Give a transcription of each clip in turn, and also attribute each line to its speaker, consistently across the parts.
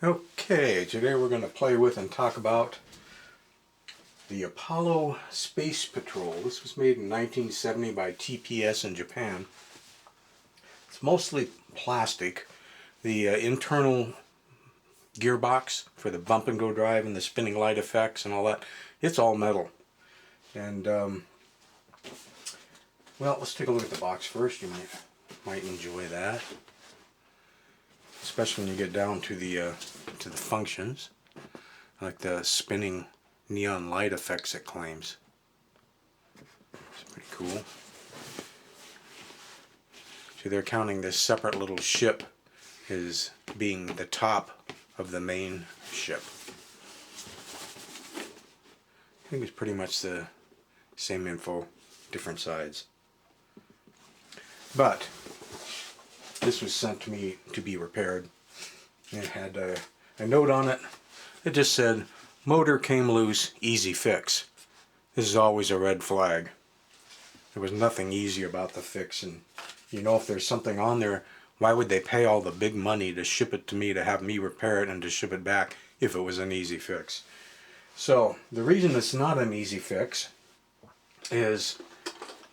Speaker 1: Okay, today we're going to play with and talk about the Apollo Space Patrol. This was made in 1970 by TPS in Japan. It's mostly plastic. The internal gearbox for the bump and go drive and the spinning light effects and all that, it's all metal. And well, let's take a look at the box first. You might enjoy that, especially when you get down to the functions, like the spinning neon light effects it claims. It's pretty cool. See, they're counting this separate little ship as being the top of the main ship. I think it's pretty much the same info, different sides. But this was sent to me to be repaired. It had a note on it. It just said, "Motor came loose, easy fix." This is always a red flag. There was nothing easy about the fix, and you know, if there's something on there, why would they pay all the big money to ship it to me, to have me repair it and to ship it back if it was an easy fix? So the reason it's not an easy fix is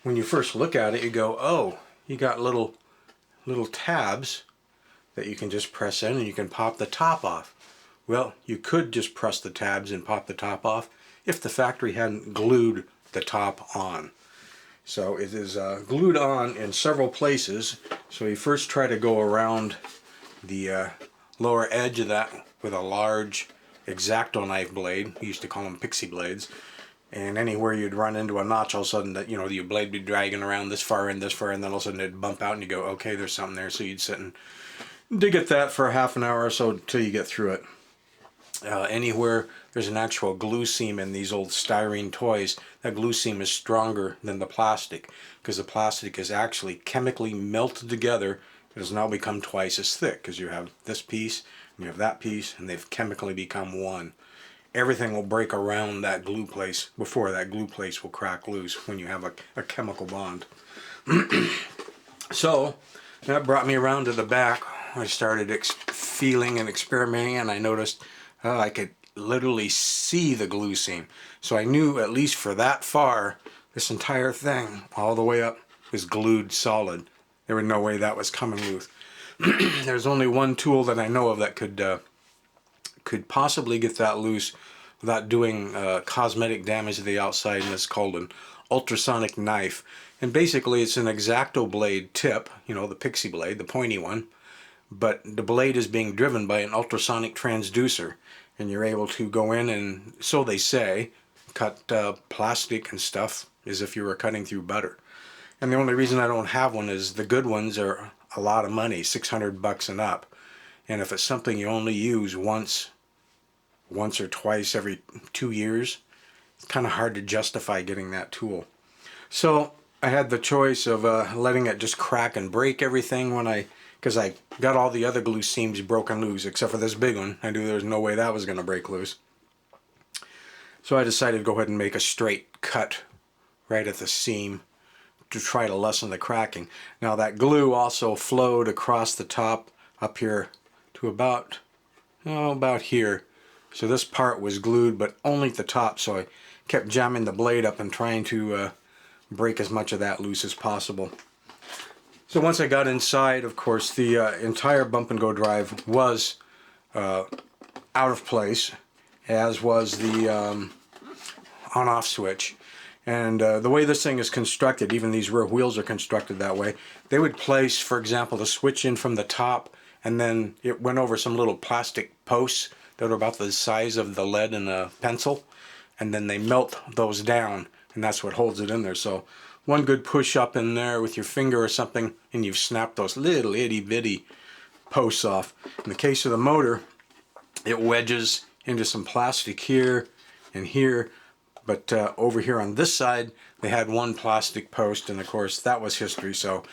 Speaker 1: when you first look at it, you go, oh, you got little tabs that you can just press in and you can pop the top off. Well, you could just press the tabs and pop the top off if the factory hadn't glued the top on. So it is glued on in several places. So you first try to go around the lower edge of that with a large X-Acto knife blade. We used to call them pixie blades. And anywhere you'd run into a notch, all of a sudden that, you know, your blade would be dragging around this far and this far, and then all of a sudden it'd bump out and you go, okay, there's something there. So you'd sit and dig at that for half an hour or so until you get through it. Anywhere there's an actual glue seam in these old styrene toys, that glue seam is stronger than the plastic, because the plastic is actually chemically melted together. It has now become twice as thick, because you have this piece and you have that piece, and they've chemically become one. Everything will break around that glue place before that glue place will crack loose when you have a chemical bond. So that brought me around to the back. I started feeling and experimenting, and I noticed I could literally see the glue seam. So I knew, at least for that far, this entire thing all the way up was glued solid. There was no way that was coming loose. There's only one tool that I know of that could possibly get that loose without doing cosmetic damage to the outside, and it's called an ultrasonic knife. And basically it's an X-Acto blade tip, you know, the pixie blade, the pointy one, but the blade is being driven by an ultrasonic transducer, and you're able to go in and, so they say, cut plastic and stuff as if you were cutting through butter. And the only reason I don't have one is the good ones are a lot of money, $600 and up. And if it's something you only use once or twice every 2 years, it's kind of hard to justify getting that tool. So I had the choice of letting it just crack and break everything because I got all the other glue seams broken loose except for this big one. I knew there was no way that was going to break loose. So I decided to go ahead and make a straight cut right at the seam to try to lessen the cracking. Now that glue also flowed across the top up here to about here. So this part was glued, but only at the top, so I kept jamming the blade up and trying to break as much of that loose as possible. So once I got inside, of course, the entire bump and go drive was out of place, as was the on-off switch. And the way this thing is constructed, even these rear wheels are constructed that way. They would place, for example, the switch in from the top, and then it went over some little plastic posts that are about the size of the lead in a pencil, and then they melt those down, and that's what holds it in there. So one good push up in there with your finger or something, and you've snapped those little itty bitty posts off. In the case of the motor, it wedges into some plastic here and here, but over here on this side they had one plastic post, and of course that was history. So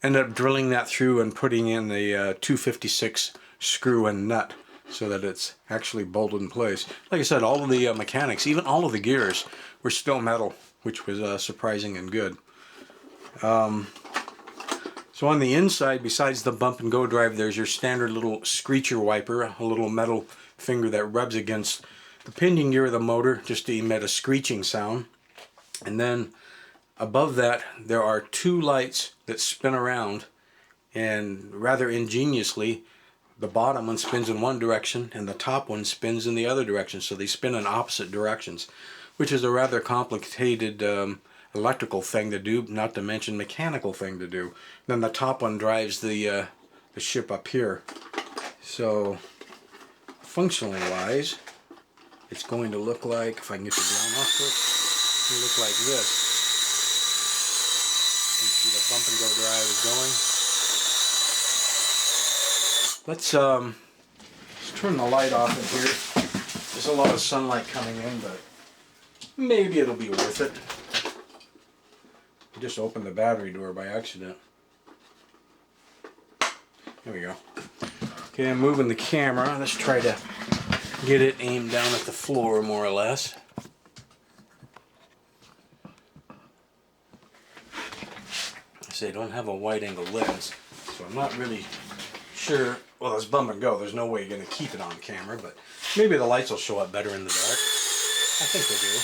Speaker 1: ended up drilling that through and putting in the 256 screw and nut so that it's actually bolted in place. Like I said, all of the mechanics, even all of the gears, were still metal, which was surprising and good. So on the inside, besides the bump and go drive, there's your standard little screecher wiper, a little metal finger that rubs against the pinion gear of the motor just to emit a screeching sound. And then above that, there are two lights that spin around, and rather ingeniously, the bottom one spins in one direction and the top one spins in the other direction, so they spin in opposite directions, which is a rather complicated electrical thing to do, not to mention mechanical thing to do. Then the top one drives the ship up here. So functionally wise, it's going to look like, if I can get the ground off quick, it'll look like this. You see the bump and go drive is going. Let's turn the light off in here. There's a lot of sunlight coming in, but maybe it'll be worth it. I just opened the battery door by accident. There we go. Okay, I'm moving the camera. Let's try to get it aimed down at the floor more or less. I don't have a wide angle lens, so I'm not really sure. Well, it's bump and go. There's no way you're going to keep it on camera, but maybe the lights will show up better in the dark. I think they do.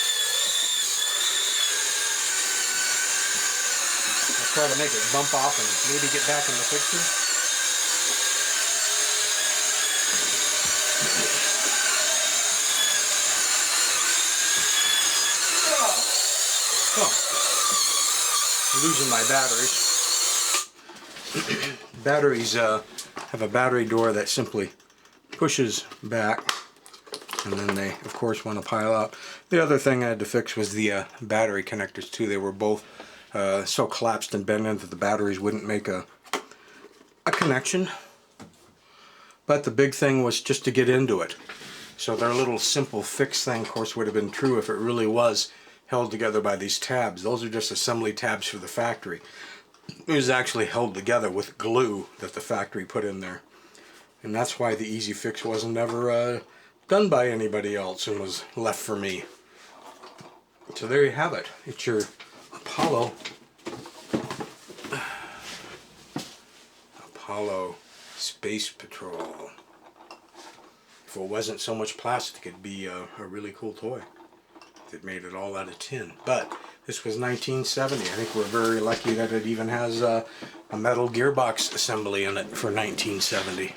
Speaker 1: I'll try to make it bump off and maybe get back in the picture. Oh, I'm losing my batteries. Batteries have a battery door that simply pushes back, and then they of course want to pile out. The other thing I had to fix was the battery connectors too. They were both so collapsed and bent in that the batteries wouldn't make a connection. But the big thing was just to get into it. So their little simple fix thing of course would have been true if it really was held together by these tabs. Those are just assembly tabs for the factory. It was actually held together with glue that the factory put in there. And that's why the easy fix wasn't ever done by anybody else and was left for me. So there you have it. It's your Apollo Space Patrol. If it wasn't so much plastic, it'd be a really cool toy. It made it all out of tin. But this was 1970. I think we're very lucky that it even has a metal gearbox assembly in it for 1970.